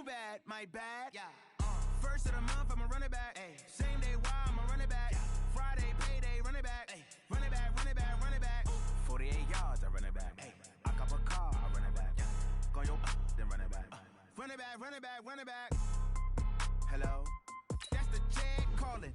bad, my bad. Yeah. First of the month, I'm a running back. Ay. Same day, why I'm a running back. Yeah. Friday, payday, running back. Ay. Running back, running back, running back. 48 yards, I run it back. Ay. I cop a car, I run it back. Yeah. Go your then run it back. Run it back, run it back, run it back. Hello? That's the jag calling.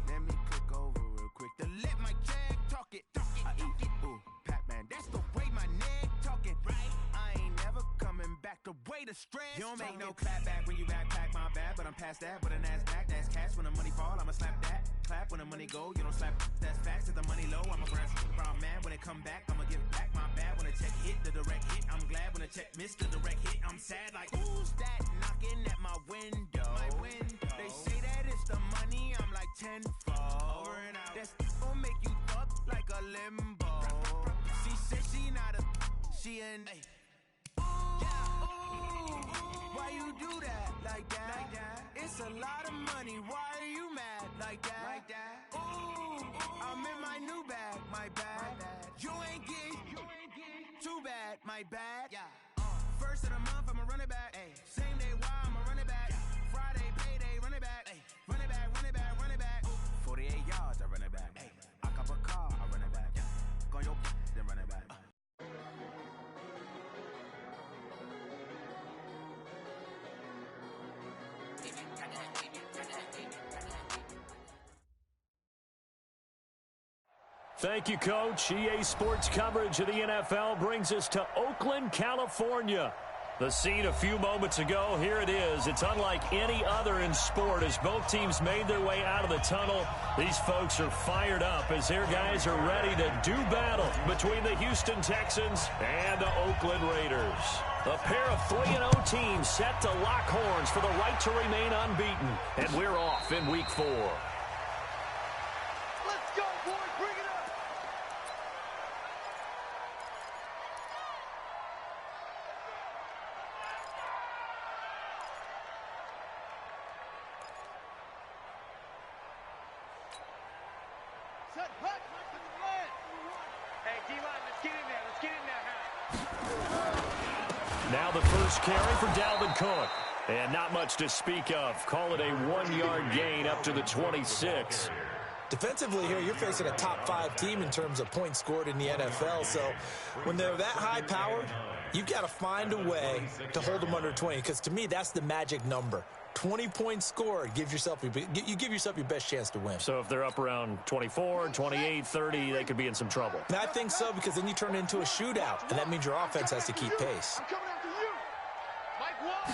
Let me click over real quick to let my jag talk it. I eat it, ooh, Pac-Man. That's the way my neck talking. Right? I ain't never coming back the way the stress. You don't make no clap back when you backpack, my bad. But I'm past that, but a NASDAQ, that's cash. When the money fall, I'ma slap that. Clap when the money go, you don't slap. That's facts. If the money low, I'm a brown man. When it come back, I'ma give back my bad. When the check hit, the direct hit. I'm glad when the check missed the direct hit. I'm sad like, who's that knocking at my window? My window. They say that it's the money, I'm like tenfold. Over and out. That's gon' make you up like a limbo. She said she not a, she an. Why you do that like that? Like that? It's a lot of money. Why are you mad like that? Like that? Ooh, I'm in my new bag, my bad. You ain't get too bad, my bad. Yeah. First of the month, I'ma run it back. Ay. Same day, why I'ma run it back. Friday, payday, run it back. Ay. Run it back, run it back, run it back. 48 yards, I run it back. Ay. I cop a car, I run it back. Yeah. Go your then run it back. Thank you, Coach. EA Sports coverage of the NFL brings us to Oakland, California. The scene a few moments ago, here it is. It's unlike any other in sport as both teams made their way out of the tunnel. These folks are fired up as their guys are ready to do battle between the Houston Texans and the Oakland Raiders. A pair of 3-0 teams set to lock horns for the right to remain unbeaten. And we're off in Week 4. Let's go, boys. Bring it up. Set back. Hey, D-line, let's get in there. Let's get in there now. Now the first carry for Dalvin Cook. And not much to speak of. Call it a 1-yard gain up to the 26. Defensively here, you're facing a top-5 team in terms of points scored in the NFL. So when they're that high-powered, you've got to find a way to hold them under 20. Because to me, that's the magic number. 20 points scored, you give yourself your best chance to win. So if they're up around 24, 28, 30, they could be in some trouble. And I think so, because then you turn it into a shootout, and that means your offense has to keep pace. I'm coming after you. Mike Watt.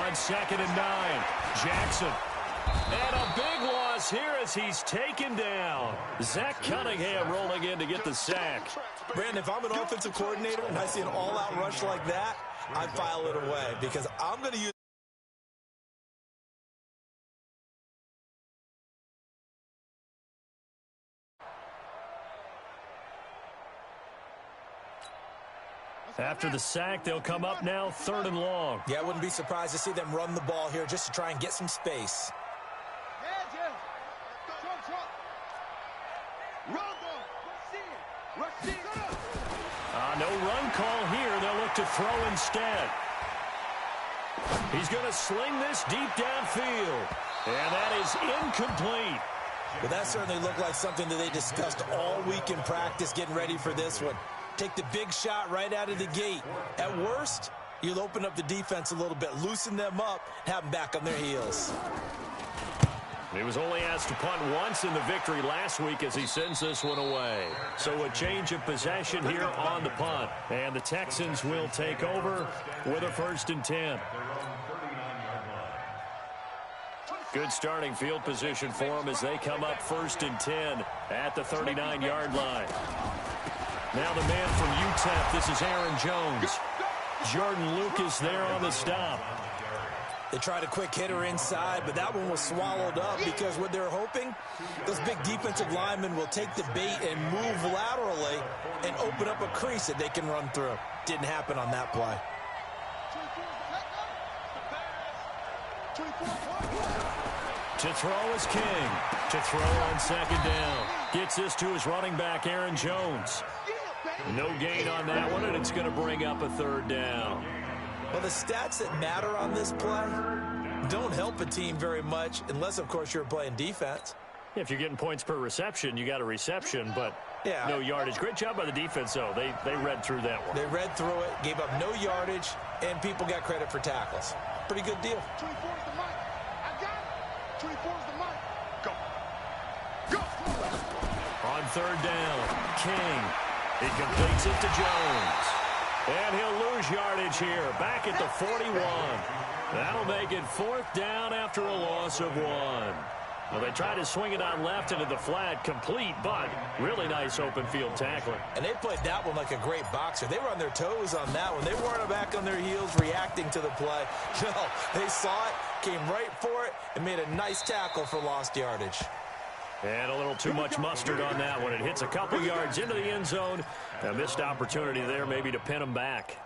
On 2nd and 9, Jackson. And a big loss here as he's taken down. Zach Cunningham rolling in to get the sack. Brandon, if I'm an offensive coordinator and I see an all-out rush like that, I'd file it away, because I'm going to use After the sack, they'll come up now 3rd and long. Yeah, I wouldn't be surprised to see them run the ball here just to try and get some space. No run call here. They'll look to throw instead. He's going to sling this deep downfield. And that is incomplete. Well, that certainly looked like something that they discussed all week in practice getting ready for this one. Take the big shot right out of the gate. At worst, you'll open up the defense a little bit, loosen them up, have them back on their heels. He was only asked to punt once in the victory last week as he sends this one away. So a change of possession here on the punt. And the Texans will take over with a 1st and 10. Good starting field position for them as they come up 1st and 10 at the 39-yard line. Now the man from UTEP, this is Aaron Jones. Jordan Lucas there on the stop. They tried a quick hitter inside, but that one was swallowed up because what they're hoping, those big defensive linemen will take the bait and move laterally and open up a crease that they can run through. Didn't happen on that play. To throw is King. To throw on 2nd down. Gets this to his running back, Aaron Jones. No gain on that one, and it's going to bring up a 3rd down. Well, the stats that matter on this play don't help a team very much unless, of course, you're playing defense. If you're getting points per reception, you got a reception, but no yardage. Great job by the defense, though. They read through that one. They read through it, gave up no yardage, and people got credit for tackles. Pretty good deal. 24 is the mic. I got it. 24 is the mic. Go. Go. On third down, King. He completes it to Jones. And he'll lose yardage here. Back at the 41. That'll make it fourth down after a loss of 1. Well, they tried to swing it on left into the flat, complete, but really nice open field tackling. And they played that one like a great boxer. They were on their toes on that one. They weren't back on their heels reacting to the play. No, they saw it, came right for it, and made a nice tackle for lost yardage. And a little too much mustard on that one. It hits a couple yards into the end zone. A missed opportunity there maybe to pin them back.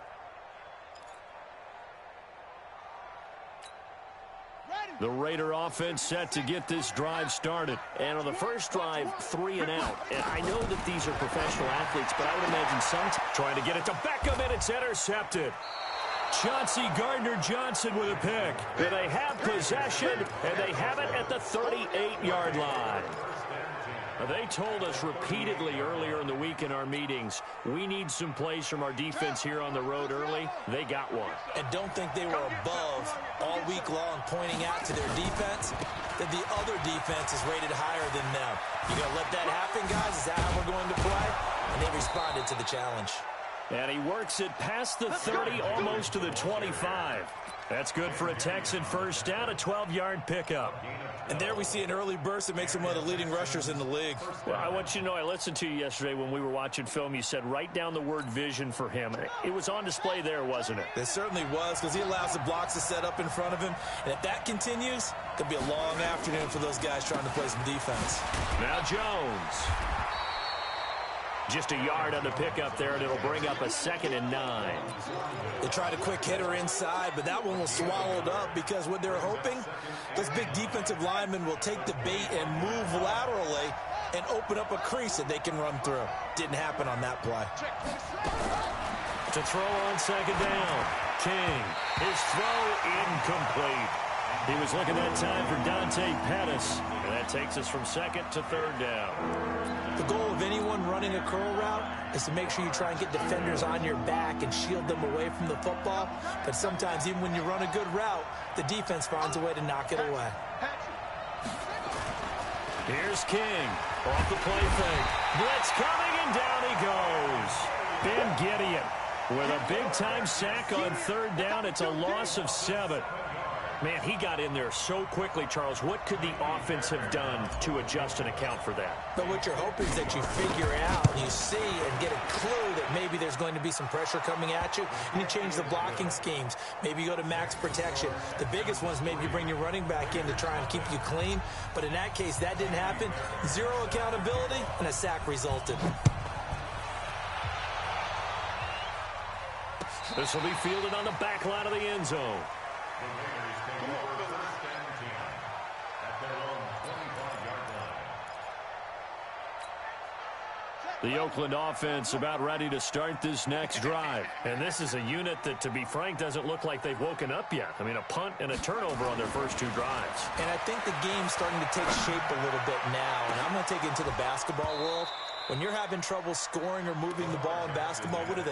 The Raider offense set to get this drive started. And on the first drive, 3 and out. And I know that these are professional athletes, but I would imagine some trying to get it to Beckham, and it's intercepted. Chauncey Gardner-Johnson with a pick. And they have possession, and they have it at the 38-yard line. They told us repeatedly earlier in the week in our meetings, we need some plays from our defense here on the road early. They got one. And don't think they were above all week long pointing out to their defense that the other defense is rated higher than them. You going to let that happen, guys? Is that how we're going to play? And they responded to the challenge. And he works it past the 30, almost to the 25. That's good for a Texan first down, a 12-yard pickup. And there we see an early burst that makes him one of the leading rushers in the league. Well, I want you to know, I listened to you yesterday when we were watching film. You said write down the word vision for him. It was on display there, wasn't it? It certainly was, because he allows the blocks to set up in front of him. And if that continues, it could be a long afternoon for those guys trying to play some defense. Now Jones. Just a yard on the pickup there, and it'll bring up a 2nd and 9. They tried a quick hitter inside, but that one was swallowed up because what they're hoping, those big defensive linemen will take the bait and move laterally and open up a crease that they can run through. Didn't happen on that play. To throw on 2nd down. King. His throw incomplete. He was looking that time for Dante Pettis, and that takes us from 2nd to 3rd down. The goal of anyone running a curl route is to make sure you try and get defenders on your back and shield them away from the football. But sometimes, even when you run a good route, the defense finds a way to knock it away. Here's King. Off the play fake. Blitz coming, and down he goes. Ben Gideon with a big-time sack on 3rd down. It's a loss of 7. Man, he got in there so quickly, Charles. What could the offense have done to adjust and account for that? But what you're hoping is that you figure out, you see, and get a clue that maybe there's going to be some pressure coming at you, and you change the blocking schemes. Maybe you go to max protection. The biggest one is maybe you bring your running back in to try and keep you clean. But in that case, that didn't happen. 0 accountability, and a sack resulted. This will be fielded on the back line of the end zone. The Oakland offense about ready to start this next drive. And this is a unit that, to be frank, doesn't look like they've woken up yet. I mean, a punt and a turnover on their first 2 drives. And I think the game's starting to take shape a little bit now. And I'm going to take it into the basketball world. When you're having trouble scoring or moving the ball in basketball, what do?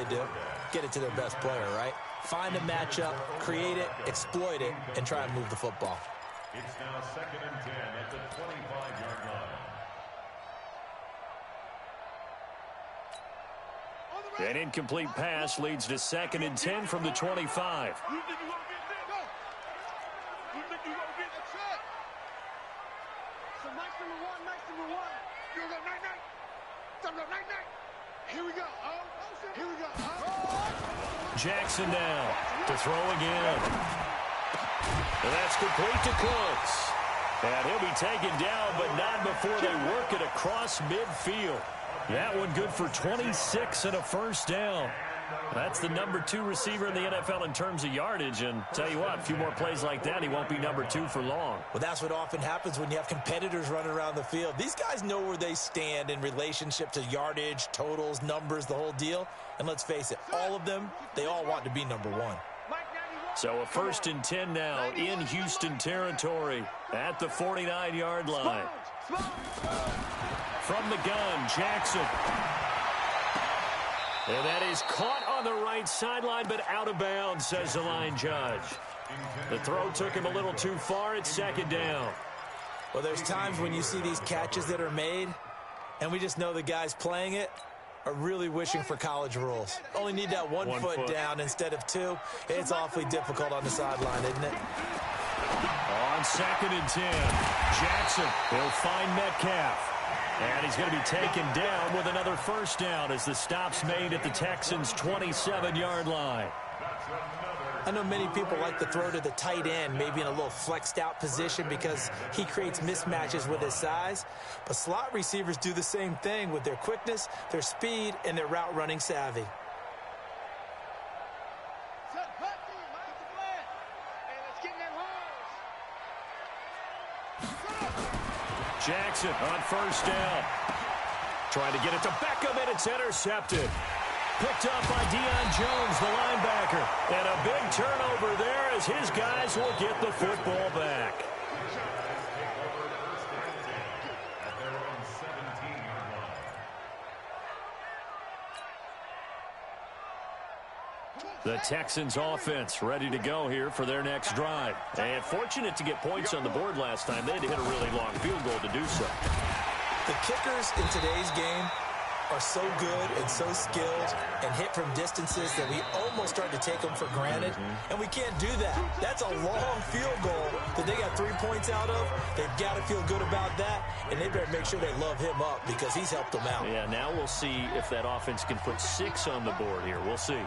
Get it to their best player, right? Find a matchup, create it, exploit it, and try and move the football. It's now 2nd and 10 at the 25-yard line. An incomplete pass leads to 2nd and 10 from the 25. You think you're going to get this? Go. You think you're going to get that shot? So nice number one. You go night. Night. Here we go. Here we go. Jackson down to throw again. And that's complete to Cooks. And he'll be taken down, but not before they work it across midfield. That one good for 26 and a first down. That's the number 2 receiver in the NFL in terms of yardage. And tell you what, a few more plays like that, he won't be number 2 for long. Well, that's what often happens when you have competitors running around the field. These guys know where they stand in relationship to yardage, totals, numbers, the whole deal. And let's face it, all of them, they all want to be number 1. Mike 98. So a 1st and 10 now in Houston territory at the 49-yard line. From the gun, Jackson. And that is caught on the right sideline, but out of bounds, says the line judge. The throw took him a little too far. It's 2nd down. Well, there's times when you see these catches that are made, and we just know the guys playing it are really wishing for college rules. Only need that one foot down instead of 2. It's awfully difficult on the sideline, isn't it? On 2nd and 10, Jackson, he'll find Metcalf. And he's going to be taken down with another 1st down as the stop's made at the Texans' 27-yard line. I know many people like to throw to the tight end, maybe in a little flexed out position because he creates mismatches with his size. But slot receivers do the same thing with their quickness, their speed, and their route running savvy. Jackson on 1st down. Trying to get it to Beckham, and it's intercepted. Picked up by Deion Jones, the linebacker. And a big turnover there as his guys will get the football back. The Texans offense ready to go here for their next drive. And fortunate to get points on the board last time. They had to hit a really long field goal to do so. The kickers in today's game are so good and so skilled and hit from distances that we almost start to take them for granted. And we can't do that. That's a long field goal that they got 3 points out of. They've got to feel good about that, and they better make sure they love him up because he's helped them out. Yeah, now we'll see if that offense can put 6 on the board here. We'll see.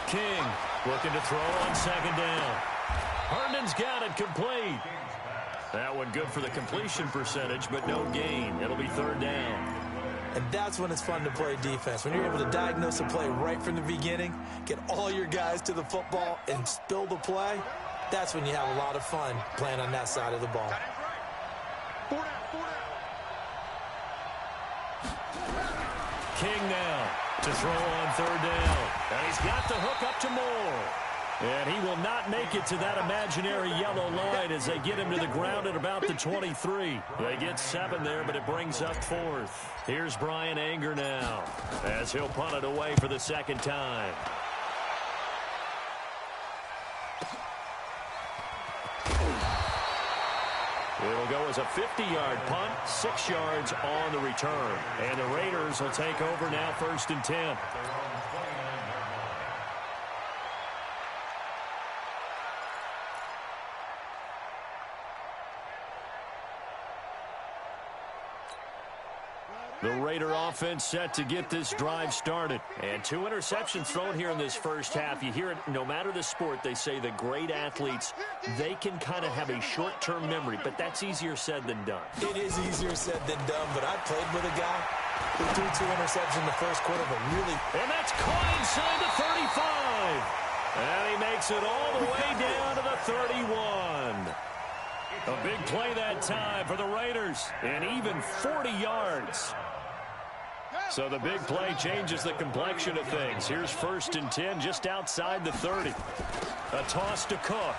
King looking to throw on 2nd down. Herndon's got it complete. That one good for the completion percentage, but no gain. It'll be 3rd down. And that's when it's fun to play defense. When you're able to diagnose a play right from the beginning, get all your guys to the football and spill the play, that's when you have a lot of fun playing on that side of the ball. King now to throw on 3rd down. And he's got the hook up to Moore. And he will not make it to that imaginary yellow line as they get him to the ground at about the 23. They get 7 there, but it brings up 4th. Here's Brian Anger now as he'll punt it away for the 2nd time. It'll go as a 50-yard punt, 6 yards on the return. And the Raiders will take over now 1st and 10. The Raider offense set to get this drive started. And 2 interceptions thrown here in this first half. You hear it, no matter the sport, they say the great athletes, they can kind of have a short-term memory, but that's easier said than done. It is easier said than done, but I played with a guy who threw 2 interceptions in the first quarter, but really... And that's caught inside the 35. And he makes it all the way down to the 31. A big play that time for the Raiders, and even 40 yards. So the big play changes the complexion of things. Here's 1st and 10 just outside the 30. A toss to Cook.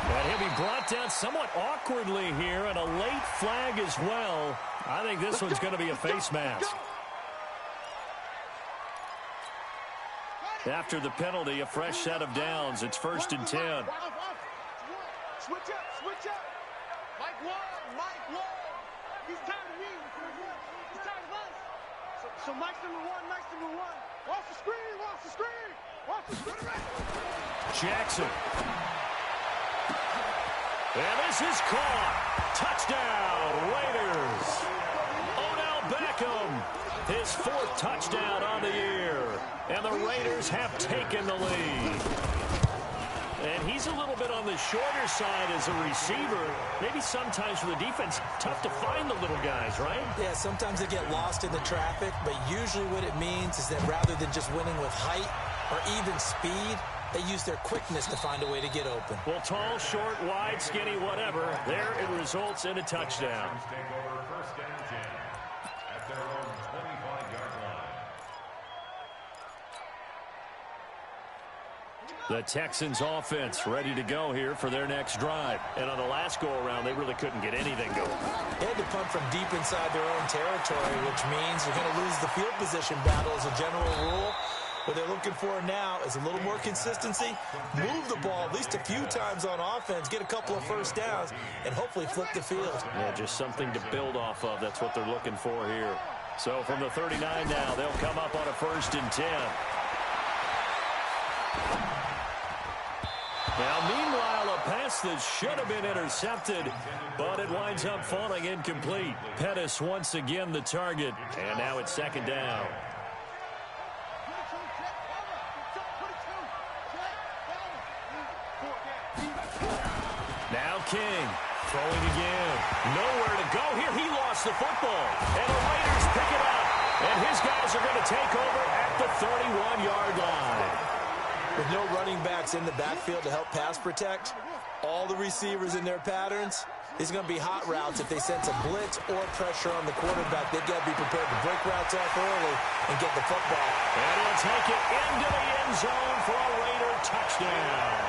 And he'll be brought down somewhat awkwardly here, and a late flag as well. I think this one's going to be a face mask. After the penalty, a fresh set of downs. It's 1st and 10. Switch up. Mike Wall. He's tired of me. He's tired of us. So Mike's number one. Watch the screen. Jackson. And this is caught. Touchdown, Raiders. Odell Beckham, his 4th touchdown on the year. And the Raiders have taken the lead. And he's a little bit on the shorter side as a receiver. Maybe sometimes for the defense, tough to find the little guys, right? Yeah, sometimes they get lost in the traffic, but usually what it means is that rather than just winning with height or even speed, they use their quickness to find a way to get open. Well, tall, short, wide, skinny, whatever, there it results in a touchdown. The Texans offense ready to go here for their next drive. And on the last go-around, they really couldn't get anything going. They had to punt from deep inside their own territory, which means you're going to lose the field position battle as a general rule. What they're looking for now is a little more consistency, move the ball at least a few times on offense, get a couple of first downs, and hopefully flip the field. Yeah, just something to build off of. That's what they're looking for here. So from the 39 now, they'll come up on a 1st and 10. Now, meanwhile, a pass that should have been intercepted, but it winds up falling incomplete. Pettis once again the target, and now it's 2nd down. Now King throwing again. Nowhere to go here. He lost the football, and the Raiders pick it up, and his guys are going to take over at the 31-yard line. With no running backs in the backfield to help pass protect, all the receivers in their patterns, these are going to be hot routes. If they sense a blitz or pressure on the quarterback, they've got to be prepared to break routes off early and get the football. And he'll take it into the end zone for a Raider touchdown.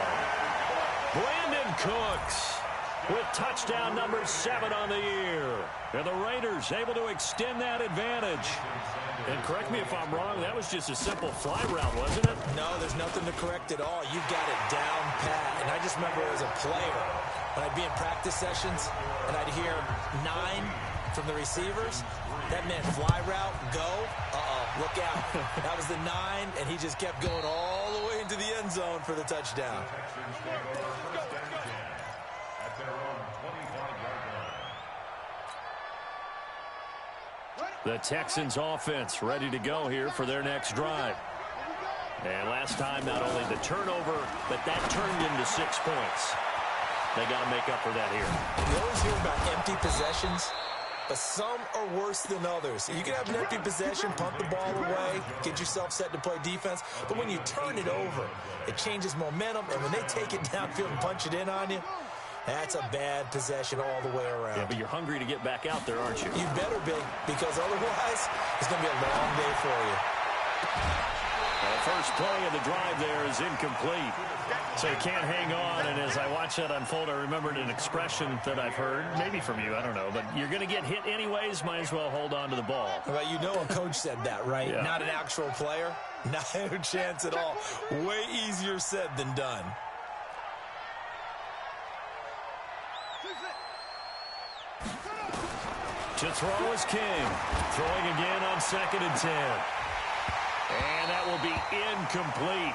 Brandon Cooks with touchdown number 7 on the year. And the Raiders able to extend that advantage. And correct me if I'm wrong, that was just a simple fly route, wasn't it? No, there's nothing to correct at all. You've got it down pat. And I just remember as a player, when I'd be in practice sessions and I'd hear 9 from the receivers, that meant fly route, go, look out. That was the 9, and he just kept going all the way into the end zone for the touchdown. The Texans offense ready to go here for their next drive. And last time, not only the turnover, but that turned into 6 points. They got to make up for that here. You always hear about empty possessions, but some are worse than others. You can have an empty possession, punt the ball away, get yourself set to play defense, but when you turn it over, it changes momentum, and when they take it downfield and punch it in on you, that's a bad possession all the way around. Yeah, but you're hungry to get back out there, aren't you? You better be, because otherwise, it's going to be a long day for you. The first play of the drive there is incomplete. So you can't hang on, and as I watch that unfold, I remembered an expression that I've heard, maybe from you, I don't know, but you're going to get hit anyways, might as well hold on to the ball. Well, you know a coach said that, right? Yeah. Not an actual player. No chance at all. Way easier said than done. To throw is King. Throwing again on 2nd and 10. And that will be incomplete.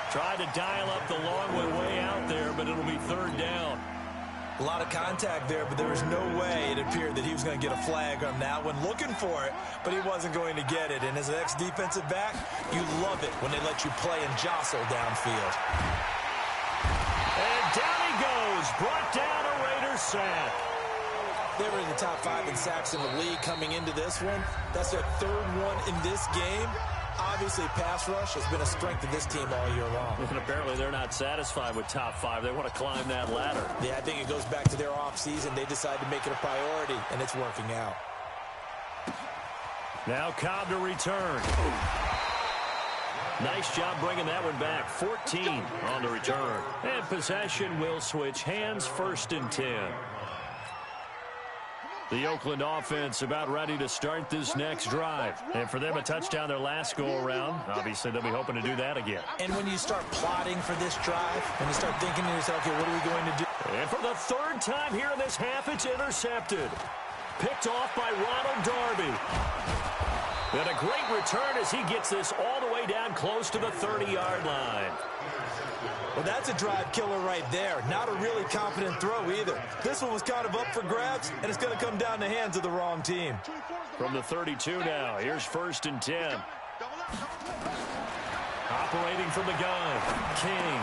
Tried to dial up the long way out there, but it'll be 3rd down. A lot of contact there, but there was no way it appeared that he was going to get a flag on that one. Looking for it, but he wasn't going to get it. And as an ex-defensive back, you love it when they let you play and jostle downfield. And down he goes. Brought down a Raiders sack. They were in the top 5 in sacks in the league coming into this one. That's their 3rd one in this game. Obviously, pass rush has been a strength of this team all year long. And apparently they're not satisfied with top 5. They want to climb that ladder. Yeah, I think it goes back to their offseason. They decided to make it a priority, and it's working out. Now Cobb to return. Nice job bringing that one back. 14 on the return. And possession will switch hands, 1st and 10. The Oakland offense about ready to start this next drive. And for them, a touchdown their last go-around. Obviously, they'll be hoping to do that again. And when you start plotting for this drive, when you start thinking to yourself, okay, what are we going to do? And for the 3rd time here in this half, it's intercepted. Picked off by Ronald Darby. And a great return as he gets this all the way down close to the 30-yard line. Well, that's a drive killer right there. Not a really confident throw either. This one was kind of up for grabs, and it's going to come down in the hands of the wrong team. From the 32 now, here's 1st and 10. Operating from the gun, King.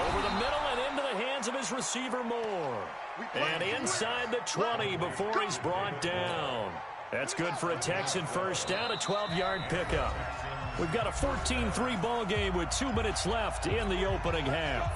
Over the middle and into the hands of his receiver Moore. And inside the 20 before he's brought down. That's good for a Texan first down, a 12-yard pickup. We've got a 14-3 ball game with 2 minutes left in the opening half.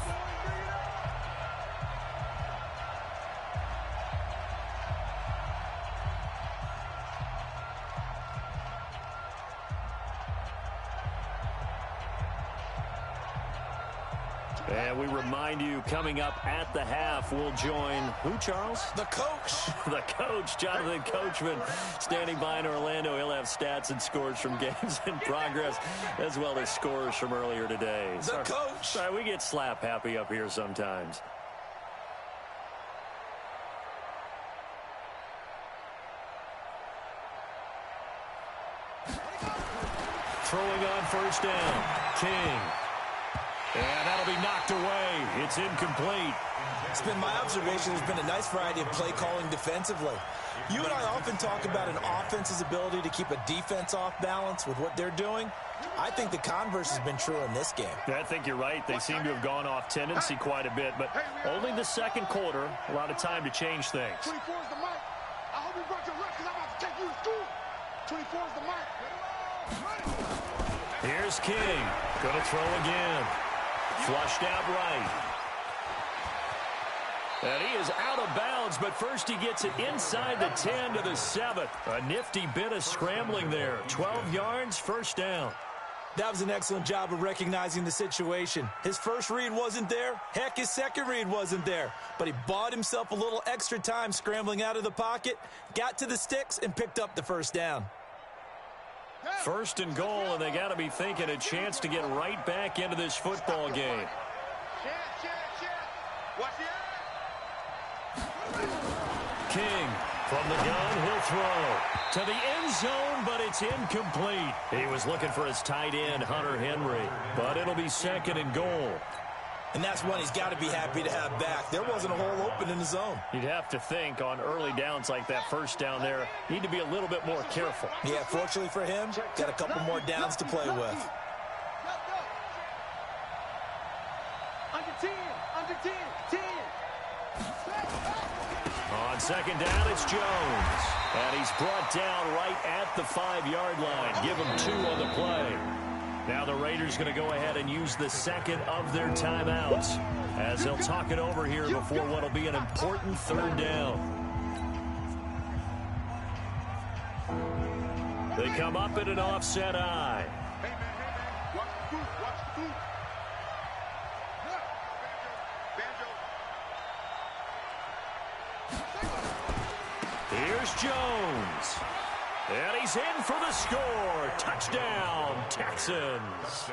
And we remind you, coming up at the half, we'll join who, Charles? The coach. The coach, Jonathan Coachman, standing by in Orlando. He'll have stats and scores from games in progress, as well as scores from earlier today. The coach. Sorry, we get slap happy up here sometimes. Throwing on first down, King. And that'll be knocked away. It's incomplete. It's been my observation there's been a nice variety of play calling defensively. You and I often talk about an offense's ability to keep a defense off balance with what they're doing. I think the converse has been true in this game. I think you're right. They seem to have gone off tendency quite a bit, but only the second quarter, a lot of time to change things. 24 is the mic. I hope you brought your rep because I'm about to take you to school. 24 is the mic. Here's King. Going to throw again. Flushed out right. And he is out of bounds, but first he gets it inside the 10 to the 7. A nifty bit of scrambling there. 12 yards, first down. That was an excellent job of recognizing the situation. His first read wasn't there. Heck, his second read wasn't there. But he bought himself a little extra time scrambling out of the pocket, got to the sticks, and picked up the first down. First and goal, and they got to be thinking a chance to get right back into this football game. King from the gun, he'll throw to the end zone, but it's incomplete. He was looking for his tight end, Hunter Henry, but it'll be second and goal. And that's one he's got to be happy to have back. There wasn't a hole open in the zone. You'd have to think on early downs like that first down there, need to be a little bit more careful. Yeah, fortunately for him, got a couple more downs to play with. Under 10, under 10, 10. On second down, it's Jones. And he's brought down right at the 5-yard line. Give him 2 on the play. Now the Raiders going to go ahead and use the second of their timeouts as they'll talk it over here before what will be an important third down. They come up in an offset eye. Hey, man, watch the food, watch the food. Here's Jones. And he's in for the score. Touchdown, Texans.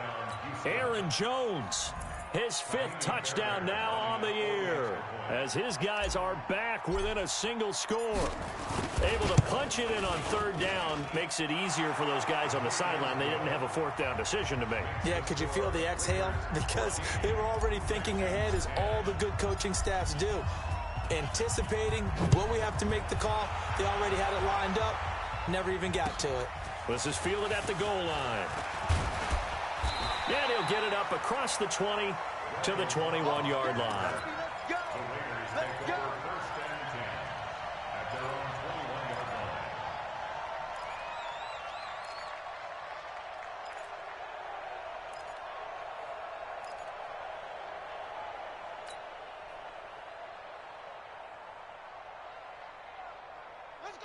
Aaron Jones, his 5th touchdown now on the year, as his guys are back within a single score. Able to punch it in on third down makes it easier for those guys on the sideline. They didn't have a 4th down decision to make. Yeah, could you feel the exhale? Because they were already thinking ahead, as all the good coaching staffs do. Anticipating, will we have to make the call? They already had it lined up. Never even got to it. This is fielded at the goal line. And he'll get it up across the 20 to the 21-yard line.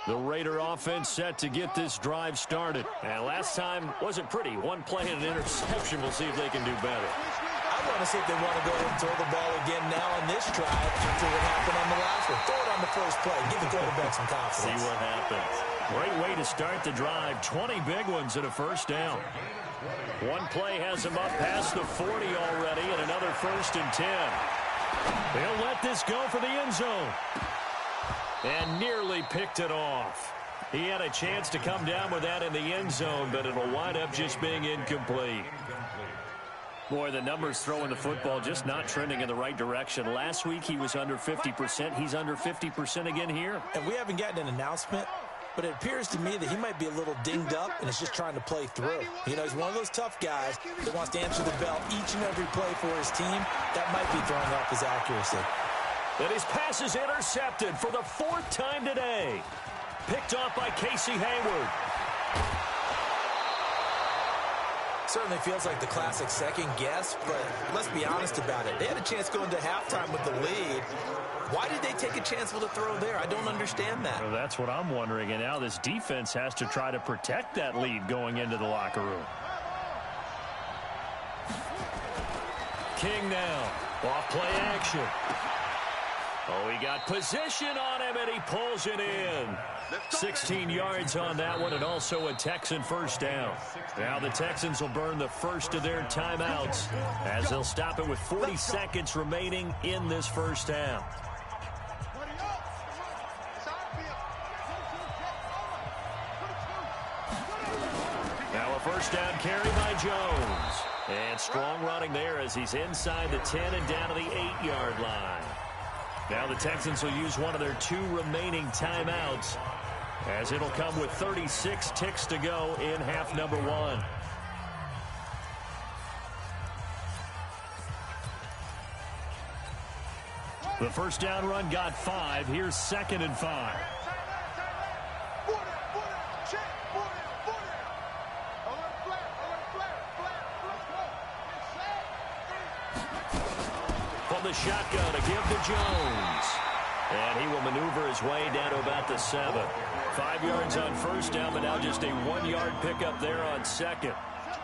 The Raider offense set to get this drive started. And last time wasn't pretty. One play and an interception. We'll see if they can do better. I want to see if they want to go ahead and throw the ball again now on this drive after what happened on the last one. Throw it on the first play. Give the quarterback some confidence. See what happens. Great way to start the drive. 20 big ones at a first down. One play has him up past the 40 already, and another 1st and 10. They'll let this go for the end zone. And nearly picked it off. He had a chance to come down with that in the end zone, but it'll wind up just being incomplete. Boy, the numbers throwing the football just not trending in the right direction. Last week he was under 50%. He's under 50% again here. And we haven't gotten an announcement, but it appears to me that he might be a little dinged up and is just trying to play through. You know, he's one of those tough guys that wants to answer the bell each and every play for his team. That might be throwing off his accuracy. And his pass is intercepted for the 4th time today. Picked off by Casey Hayward. Certainly feels like the classic second guess, but let's be honest about it. They had a chance going to halftime with the lead. Why did they take a chance with a throw there? I don't understand that. Well, that's what I'm wondering. And now this defense has to try to protect that lead going into the locker room. King now. Off play action. Oh, he got position on him, and he pulls it in. 16 yards on that one, and also a Texan first down. Now the Texans will burn the first of their timeouts as they'll stop it with 40 seconds remaining in this first half. Now a first down carry by Jones. And strong running there as he's inside the 10 and down to the 8-yard line. Now the Texans will use one of their 2 remaining timeouts as it'll come with 36 ticks to go in half number 1. The first down run got 5. Here's 2nd and 5. From the shotgun to give to Jones. And he will maneuver his way down to about the 7. 5 yards on first down, but now just a 1-yard pickup there on second.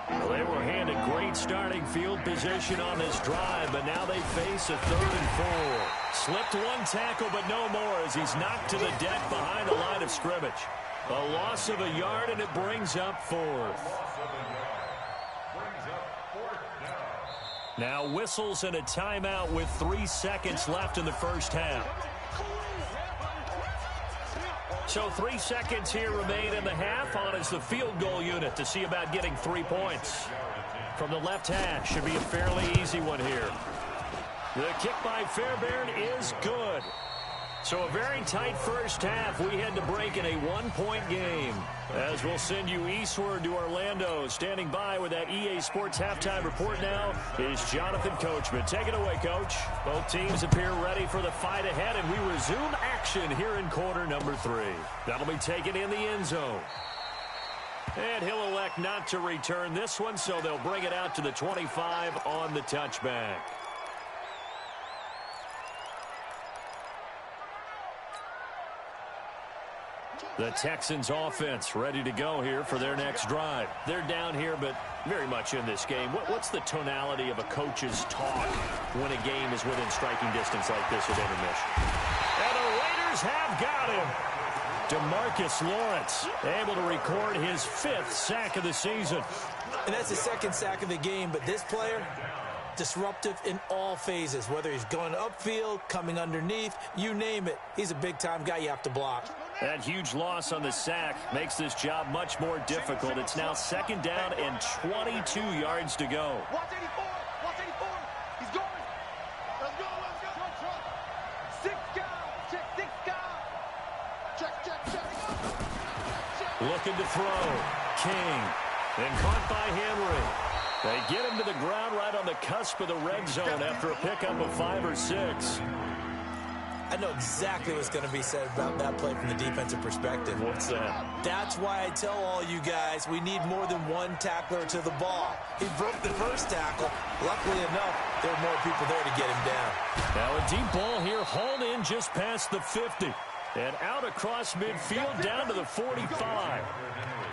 Well, they were handed great starting field position on this drive, but now they face a 3rd and 4. Slipped one tackle, but no more as he's knocked to the deck behind the line of scrimmage. A loss of a yard, and it brings up 4th. Now whistles and a timeout with 3 seconds left in the first half. So 3 seconds here remain in the half. On is the field goal unit to see about getting 3 points. From the left hash, should be a fairly easy one here. The kick by Fairbairn is good. So a very tight first half. We had to break in a 1-point game. As we'll send you eastward to Orlando. Standing by with that EA Sports halftime report now is Jonathan Coachman. Take it away, Coach. Both teams appear ready for the fight ahead, and we resume action here in quarter number 3. That'll be taken in the end zone. And he'll elect not to return this one, so they'll bring it out to the 25 on the touchback. The Texans offense ready to go here for their next drive. They're down here, but very much in this game. What's the tonality of a coach's talk when a game is within striking distance like this at intermission? And the Raiders have got him. DeMarcus Lawrence able to record his 5th sack of the season. And that's the 2nd sack of the game, but this player, disruptive in all phases, whether he's going upfield, coming underneath, you name it. He's a big-time guy you have to block. That huge loss on the sack makes this job much more difficult. It's now 2nd down and 22 yards to go. Watch 84. Watch 84. He's going. Let's go. Let's go. 6 guys. Check 6 guys. Check. Looking to throw. King. And caught by Henry. They get him to the ground right on the cusp of the red zone after a pickup of 5 or 6. I know exactly what's going to be said about that play from the defensive perspective. What's that? That's why I tell all you guys we need more than one tackler to the ball. He broke the first tackle. Luckily enough, there were more people there to get him down. Now a deep ball here hauled in just past the 50. And out across midfield down to the 45.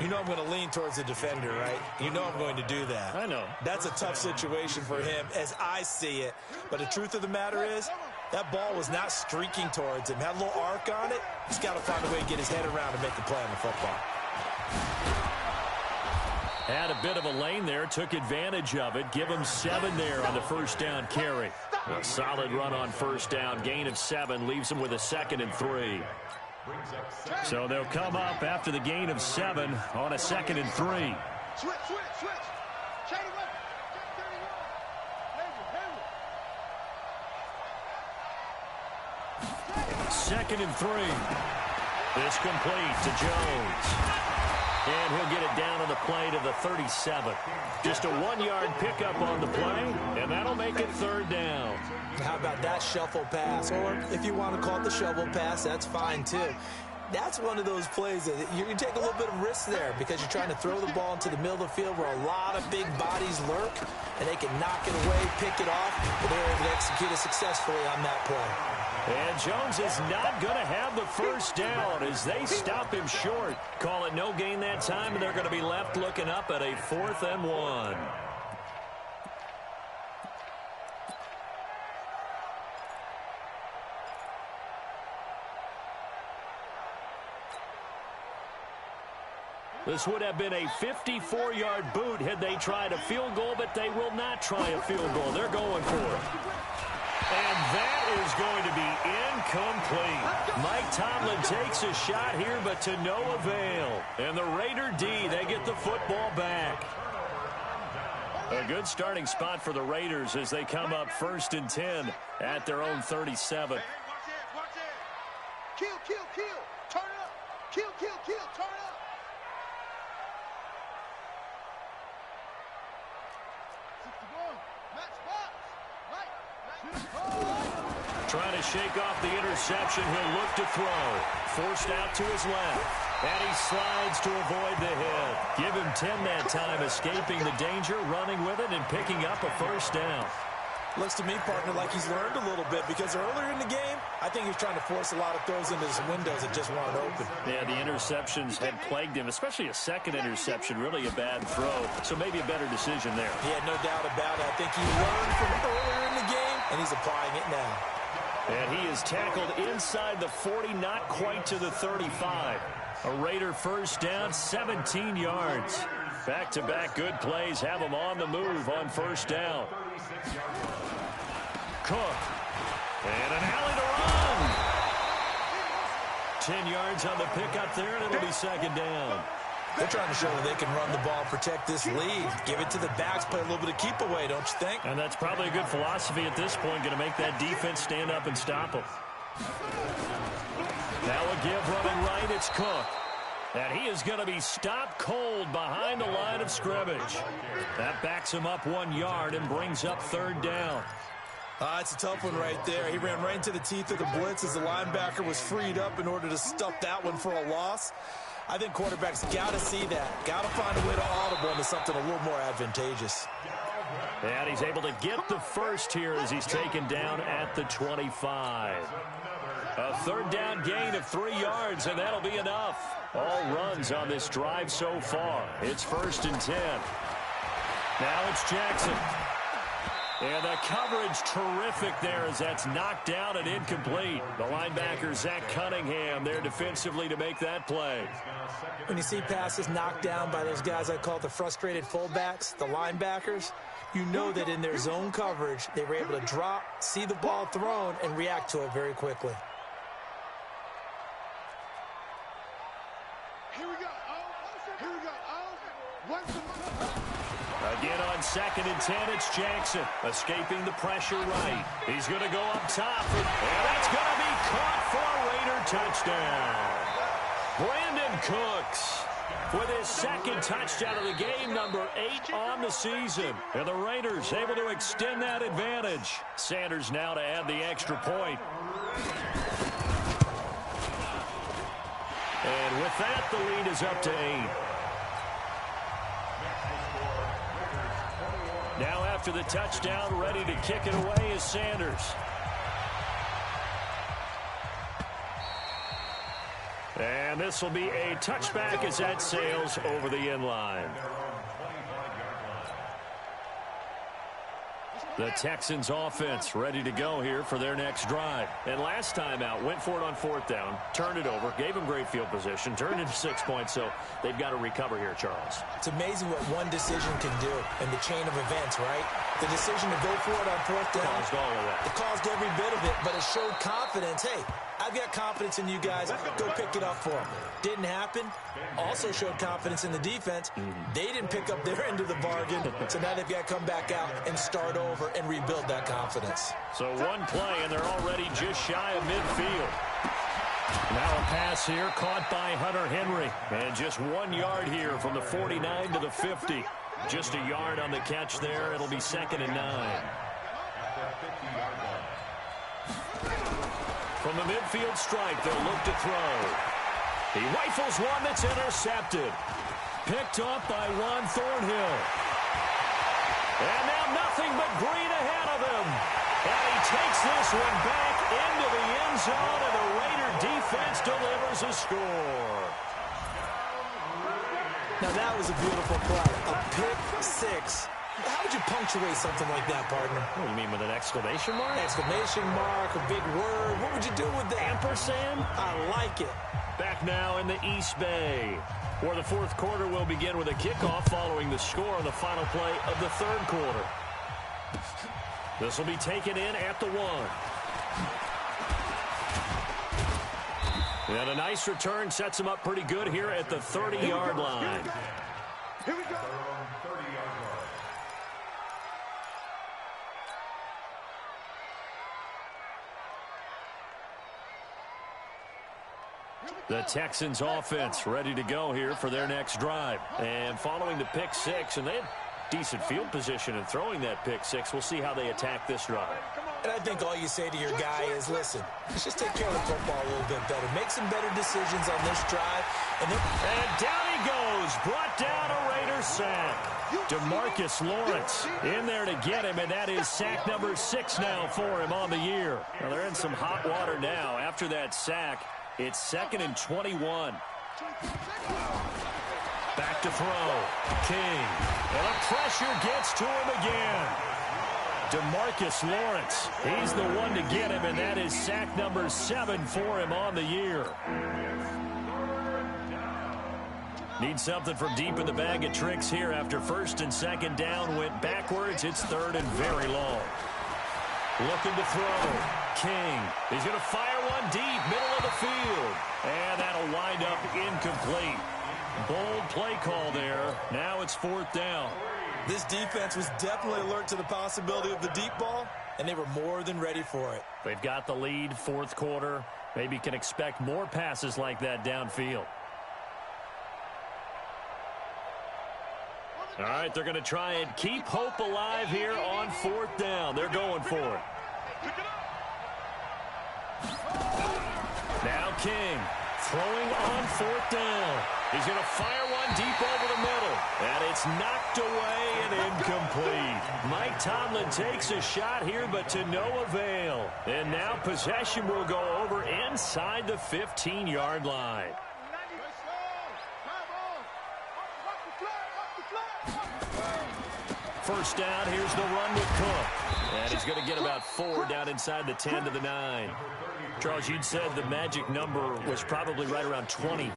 You know I'm going to lean towards the defender, right? You know I'm going to do that. I know. That's a tough situation for him as I see it. But the truth of the matter is, that ball was not streaking towards him. Had a little arc on it. He's got to find a way to get his head around and make a play on the football. Had a bit of a lane there. Took advantage of it. Give him 7 there on the first down carry. A solid run on first down. Gain of 7 leaves him with a 2nd and 3. So they'll come up after the gain of 7 on a 2nd and 3. Switch. Chain him up. 2nd and 3. This complete to Jones. And he'll get it down on the play to the 37. Just a 1-yard pickup on the play, and that'll make it 3rd down. How about that shuffle pass? Or if you want to call it the shovel pass, that's fine too. That's one of those plays that you can take a little bit of risk there because you're trying to throw the ball into the middle of the field where a lot of big bodies lurk, and they can knock it away, pick it off, but they're able to execute it successfully on that play. And Jones is not going to have the first down as they stop him short. Call it no gain that time, and they're going to be left looking up at a 4th and 1. This would have been a 54-yard boot had they tried a field goal, but they will not try a field goal. They're going for it. And that is going to be incomplete. Mike Tomlin takes a shot here, but to no avail. And the Raider D, they get the football back. A good starting spot for the Raiders as they come up 1st and 10 at their own 37. Watch it. Kill, kill, kill. Turn it up. Kill, kill, kill. Turn it up. 61. Match box. Right. Trying to shake off the interception. He'll look to throw. Forced out to his left. And he slides to avoid the hit. Give him 10 that time, escaping the danger, running with it, and picking up a first down. Looks to me, partner, like he's learned a little bit because earlier in the game, I think he was trying to force a lot of throws into his windows that just weren't open. Yeah, the interceptions had plagued him, especially a second interception, really a bad throw. So maybe a better decision there. Yeah, no doubt about it. I think he learned from earlier in the game, and he's applying it now. And he is tackled inside the 40, not quite to the 35. A Raider first down, 17 yards. Back-to-back good plays have them on the move on first down. Cook. And an alley to run. 10 yards on the pickup there, and it'll be second down. They're trying to show that they can run the ball, protect this lead. Give it to the backs, play a little bit of keep away, don't you think? And that's probably a good philosophy at this point, going to make that defense stand up and stop them. Now a give running right, it's Cook. And he is going to be stopped cold behind the line of scrimmage. That backs him up 1 yard and brings up third down. It's a tough one right there. He ran right into the teeth of the blitz as the linebacker was freed up in order to stuff that one for a loss. I think quarterbacks got to see that. Got to find a way to audible into something a little more advantageous. And he's able to get the first here as he's taken down at the 25. A third down gain of 3 yards, and that'll be enough. All runs on this drive so far. It's 1st and 10. Now it's Jackson. And the coverage terrific there as that's knocked down and incomplete. The linebacker, Zach Cunningham, there defensively to make that play. When you see passes knocked down by those guys I call the frustrated fullbacks, the linebackers, you know that in their zone coverage, they were able to drop, see the ball thrown, and react to it very quickly. Here we go. Here we go. Again on 2nd and 10, it's Jackson escaping the pressure right. He's going to go up top, and that's going to be caught for a Raider touchdown. Brandon Cooks with his second touchdown of the game, number 8 on the season. And the Raiders able to extend that advantage. Sanders now to add the extra point. And with that, the lead is up to 8. Now after the touchdown, ready to kick it away is Sanders. And this will be a touchback as that sails over the end line. The Texans offense ready to go here for their next drive. And last time out, went for it on 4th down, turned it over, gave them great field position, turned into 6 points, so they've got to recover here, Charles. It's amazing what one decision can do in the chain of events, right? The decision to go for it on 4th down. Caused all of that. It caused every bit of it, but it showed confidence. Hey, I've got confidence in you guys. Go pick it up for them. Didn't happen. Also showed confidence in the defense. They didn't pick up their end of the bargain, so now they've got to come back out and start over and rebuild that confidence. So one play, and they're already just shy of midfield. Now a pass here caught by Hunter Henry. And just 1 yard here from the 49 to the 50. Just a yard on the catch there. It'll be 2nd and 9. From the midfield stripe, they'll look to throw. He rifles one that's intercepted. Picked off by Juan Thornhill. And now nothing but green ahead of him. And he takes this one back into the end zone, and the Raider defense delivers a score. Now that was a beautiful play. A pick six. How would you punctuate something like that, partner? What do you mean, with an exclamation mark? Exclamation mark, a big word. What would you do with that? Ampersand? I like it. Back now in the East Bay. For the fourth quarter, we'll begin with a kickoff following the score on the final play of the third quarter. This will be taken in at the 1. And a nice return sets him up pretty good here at the 30-yard line. Here we go. 30-yard line. The Texans offense ready to go here for their next drive. And following the pick 6, and they had decent field position in throwing that pick 6. We'll see how they attack this drive. And I think all you say to your guy is, listen, let's just take care of the football a little bit better. Make some better decisions on this drive. And down he goes. Brought down a Raider sack. DeMarcus Lawrence in there to get him, and that is sack number 6 now for him on the year. Now they're in some hot water now. After that sack, it's 2nd and 21. Back to throw. King. And the pressure gets to him again. DeMarcus Lawrence, he's the one to get him, and that is sack number 7 for him on the year. Need something from deep in the bag of tricks here after 1st and 2nd down went backwards. It's 3rd and very long. Looking to throw. King. He's going to fire one deep, middle of the field. And that'll wind up incomplete. Bold play call there. Now it's 4th down. this defense was definitely alert to the possibility of the deep ball, and they were more than ready for it. They've got the lead, 4th quarter. Maybe can expect more passes like that downfield. All right, they're going to try and keep hope alive here on 4th down. They're going for it. Now King throwing on 4th down. He's going to fire one deep over the middle. And it's knocked away and incomplete. Mike Tomlin takes a shot here, but to no avail. And now possession will go over inside the 15-yard line. First down, here's the run with Cook. And he's going to get about 4 down inside the 10 to the 9. Charles, you'd said the magic number was probably right around 20.